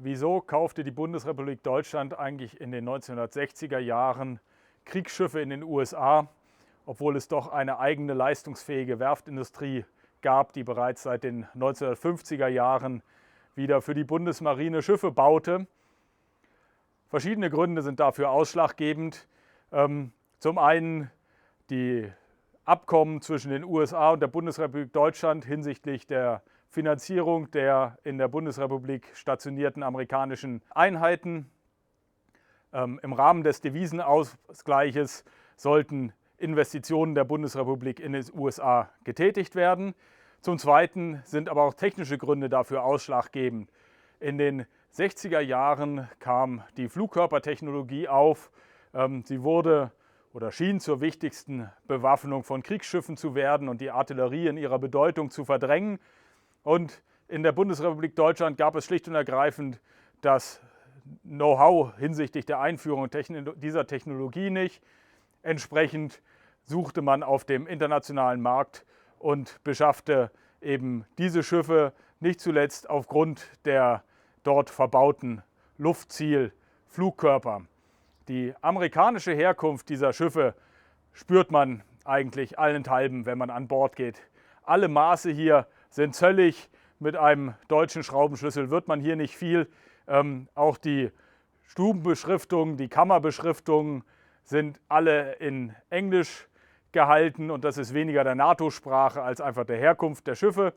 Wieso kaufte die Bundesrepublik Deutschland eigentlich in den 1960er Jahren Kriegsschiffe in den USA, obwohl es doch eine eigene leistungsfähige Werftindustrie gab, die bereits seit den 1950er Jahren wieder für die Bundesmarine Schiffe baute? Verschiedene Gründe sind dafür ausschlaggebend. Zum einen die Abkommen zwischen den USA und der Bundesrepublik Deutschland hinsichtlich der Finanzierung der in der Bundesrepublik stationierten amerikanischen Einheiten. Im Rahmen des Devisenausgleiches sollten Investitionen der Bundesrepublik in den USA getätigt werden. Zum Zweiten sind aber auch technische Gründe dafür ausschlaggebend. In den 60er Jahren kam die Flugkörpertechnologie auf. Sie wurde oder schien zur wichtigsten Bewaffnung von Kriegsschiffen zu werden und die Artillerie in ihrer Bedeutung zu verdrängen. Und in der Bundesrepublik Deutschland gab es schlicht und ergreifend das Know-how hinsichtlich der Einführung dieser Technologie nicht. Entsprechend suchte man auf dem internationalen Markt und beschaffte eben diese Schiffe, nicht zuletzt aufgrund der dort verbauten Luftzielflugkörper. Die amerikanische Herkunft dieser Schiffe spürt man eigentlich allenthalben, wenn man an Bord geht. Alle Maße hier sind zöllig. Mit einem deutschen Schraubenschlüssel wird man hier nicht viel. Auch die Stubenbeschriftungen, die Kammerbeschriftungen sind alle in Englisch gehalten und das ist weniger der NATO-Sprache als einfach der Herkunft der Schiffe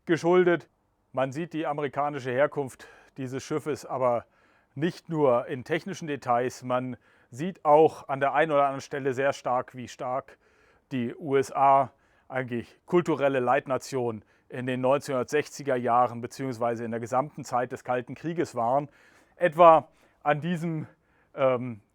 geschuldet. Man sieht die amerikanische Herkunft dieses Schiffes aber nicht nur in technischen Details, man sieht auch an der einen oder anderen Stelle sehr stark, wie stark die USA eigentlich kulturelle Leitnation in den 1960er Jahren bzw. in der gesamten Zeit des Kalten Krieges waren. Etwa an diesem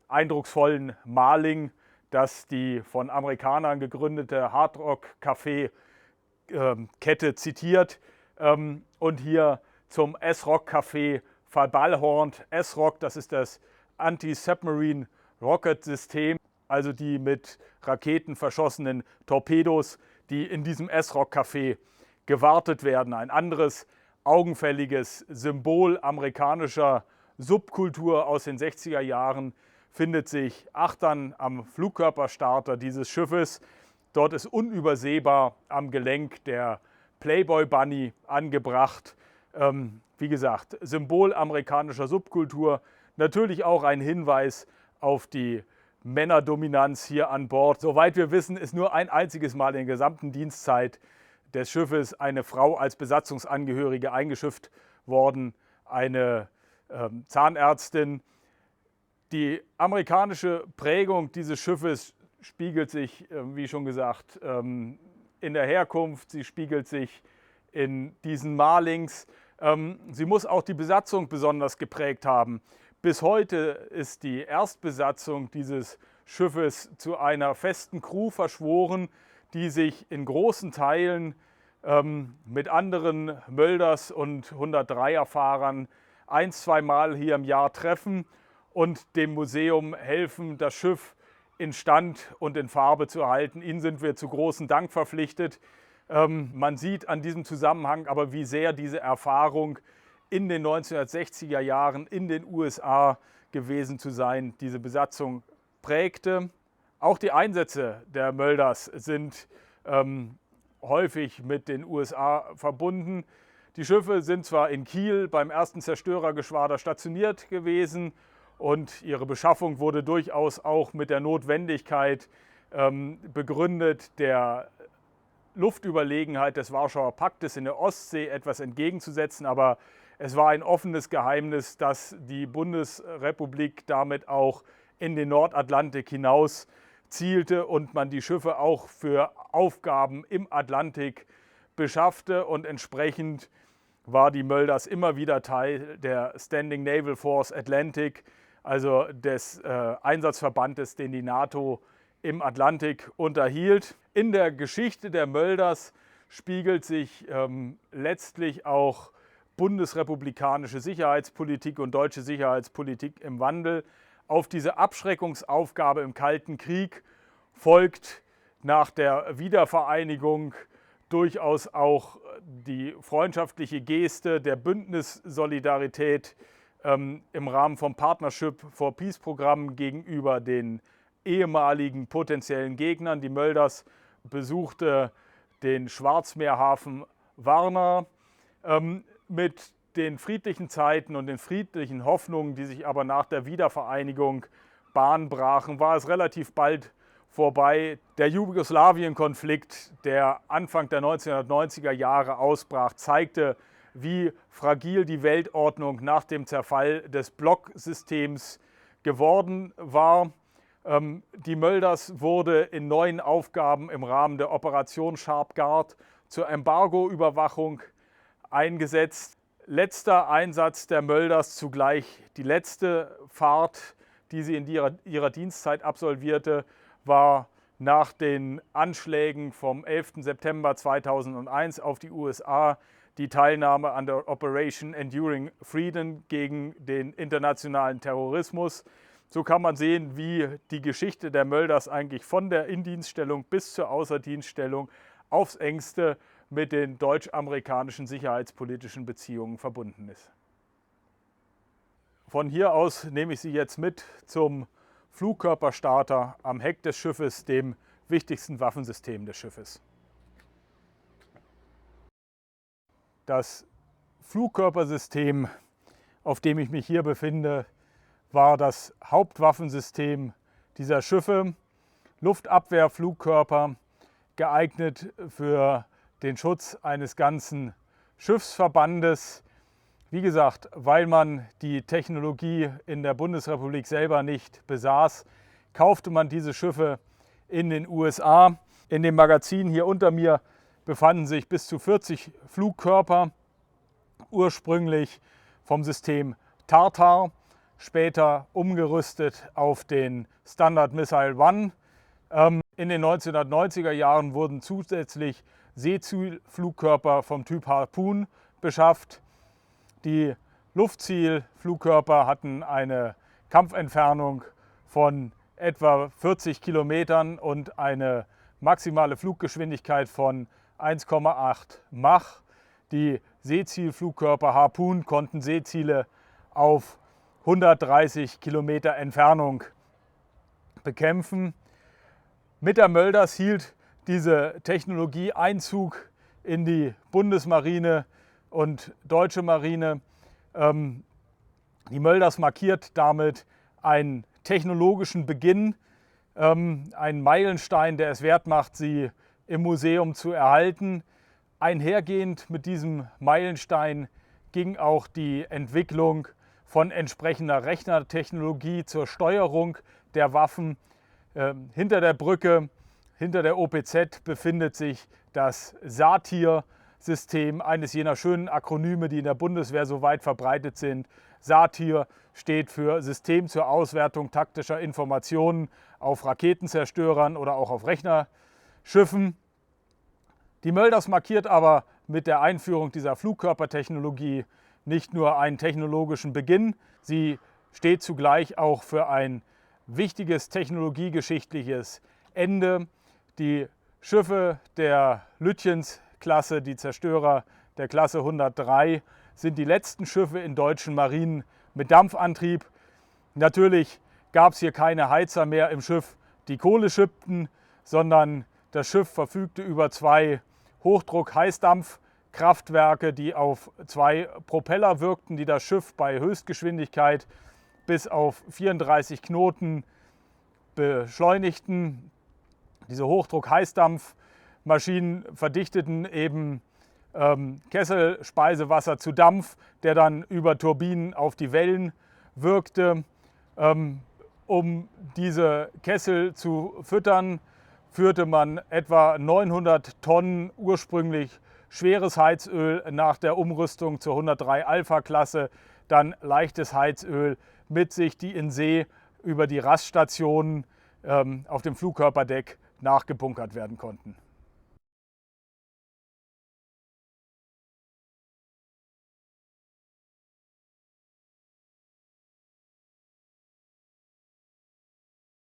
eindrucksvollen Maling, das die von Amerikanern gegründete Hardrock-Café-Kette zitiert und hier zum S-Rock-Café verballhornt. S-Rock, das ist das Anti-Submarine Rocket System, also die mit Raketen verschossenen Torpedos, die in diesem S-Rock-Café gewartet werden. Ein anderes augenfälliges Symbol amerikanischer Subkultur aus den 60er Jahren findet sich achtern am Flugkörperstarter dieses Schiffes. Dort ist unübersehbar am Gelenk der Playboy Bunny angebracht. Wie gesagt, Symbol amerikanischer Subkultur. Natürlich auch ein Hinweis auf die Männerdominanz hier an Bord. Soweit wir wissen, ist nur ein einziges Mal in der gesamten Dienstzeit des Schiffes eine Frau als Besatzungsangehörige eingeschifft worden, eine Zahnärztin. Die amerikanische Prägung dieses Schiffes spiegelt sich, wie schon gesagt, in der Herkunft, sie spiegelt sich in diesen Malings. Sie muss auch die Besatzung besonders geprägt haben. Bis heute ist die Erstbesatzung dieses Schiffes zu einer festen Crew verschworen, die sich in großen Teilen mit anderen Mölders- und 103er-Fahrern 1-2 Mal hier im Jahr treffen und dem Museum helfen, das Schiff in Stand und in Farbe zu erhalten. Ihnen sind wir zu großem Dank verpflichtet. Man sieht an diesem Zusammenhang aber, wie sehr diese Erfahrung in den 1960er Jahren in den USA gewesen zu sein, diese Besatzung prägte. Auch die Einsätze der Mölders sind häufig mit den USA verbunden. Die Schiffe sind zwar in Kiel beim 1. Zerstörergeschwader stationiert gewesen und ihre Beschaffung wurde durchaus auch mit der Notwendigkeit begründet, der Luftüberlegenheit des Warschauer Paktes in der Ostsee etwas entgegenzusetzen, aber es war ein offenes Geheimnis, dass die Bundesrepublik damit auch in den Nordatlantik hinaus zielte und man die Schiffe auch für Aufgaben im Atlantik beschaffte und entsprechend war die Mölders immer wieder Teil der Standing Naval Force Atlantic, also des Einsatzverbandes, den die NATO im Atlantik unterhielt. In der Geschichte der Mölders spiegelt sich letztlich auch bundesrepublikanische Sicherheitspolitik und deutsche Sicherheitspolitik im Wandel. Auf diese Abschreckungsaufgabe im Kalten Krieg folgt nach der Wiedervereinigung durchaus auch die freundschaftliche Geste der Bündnissolidarität im Rahmen vom Partnership for Peace Programm gegenüber den ehemaligen potenziellen Gegnern. Die Mölders besuchte den Schwarzmeerhafen Varna mit den friedlichen Zeiten und den friedlichen Hoffnungen, die sich aber nach der Wiedervereinigung Bahn brachen, war es relativ bald vorbei. Der Jugoslawien-Konflikt, der Anfang der 1990er Jahre ausbrach, zeigte, wie fragil die Weltordnung nach dem Zerfall des Blocksystems geworden war. Die Mölders wurde in neuen Aufgaben im Rahmen der Operation Sharp Guard zur Embargo-Überwachung eingesetzt. Letzter Einsatz der Mölders, zugleich die letzte Fahrt, die sie in ihrer Dienstzeit absolvierte, war nach den Anschlägen vom 11. September 2001 auf die USA die Teilnahme an der Operation Enduring Freedom gegen den internationalen Terrorismus. So kann man sehen, wie die Geschichte der Mölders eigentlich von der Indienststellung bis zur Außerdienststellung aufs Engste mit den deutsch-amerikanischen sicherheitspolitischen Beziehungen verbunden ist. Von hier aus nehme ich Sie jetzt mit zum Flugkörperstarter am Heck des Schiffes, dem wichtigsten Waffensystem des Schiffes. Das Flugkörpersystem, auf dem ich mich hier befinde, war das Hauptwaffensystem dieser Schiffe. Luftabwehrflugkörper, geeignet für den Schutz eines ganzen Schiffsverbandes. Wie gesagt, weil man die Technologie in der Bundesrepublik selber nicht besaß, kaufte man diese Schiffe in den USA. In dem Magazin hier unter mir befanden sich bis zu 40 Flugkörper, ursprünglich vom System Tartar, später umgerüstet auf den Standard Missile One. In den 1990er Jahren wurden zusätzlich Seezielflugkörper vom Typ Harpoon beschafft. Die Luftzielflugkörper hatten eine Kampfentfernung von etwa 40 Kilometern und eine maximale Fluggeschwindigkeit von 1,8 Mach. Die Seezielflugkörper Harpoon konnten Seeziele auf 130 Kilometer Entfernung bekämpfen. Mit der Mölders hielt diese Technologie Einzug in die Bundesmarine und deutsche Marine. Die Mölders markiert damit einen technologischen Beginn, einen Meilenstein, der es wert macht, sie im Museum zu erhalten. Einhergehend mit diesem Meilenstein ging auch die Entwicklung von entsprechender Rechnertechnologie zur Steuerung der Waffen. Hinter der Brücke, hinter der OPZ, befindet sich das SATIR-System, eines jener schönen Akronyme, die in der Bundeswehr so weit verbreitet sind. SATIR steht für System zur Auswertung taktischer Informationen auf Raketenzerstörern oder auch auf Rechnerschiffen. Die Mölders markiert aber mit der Einführung dieser Flugkörpertechnologie nicht nur einen technologischen Beginn, sie steht zugleich auch für ein wichtiges technologiegeschichtliches Ende. Die Schiffe der Lütjens-Klasse, die Zerstörer der Klasse 103, sind die letzten Schiffe in deutschen Marinen mit Dampfantrieb. Natürlich gab es hier keine Heizer mehr im Schiff, die Kohle schippten, sondern das Schiff verfügte über zwei Hochdruck-Heißdampfkraftwerke, die auf zwei Propeller wirkten, die das Schiff bei Höchstgeschwindigkeit bis auf 34 Knoten beschleunigten. Diese Hochdruck-Heißdampfmaschinen verdichteten eben Kesselspeisewasser zu Dampf, der dann über Turbinen auf die Wellen wirkte. Um diese Kessel zu füttern, führte man etwa 900 Tonnen ursprünglich schweres Heizöl nach der Umrüstung zur 103 Alpha-Klasse, dann leichtes Heizöl mit sich, die in See über die Raststationen auf dem Flugkörperdeck nachgebunkert werden konnten.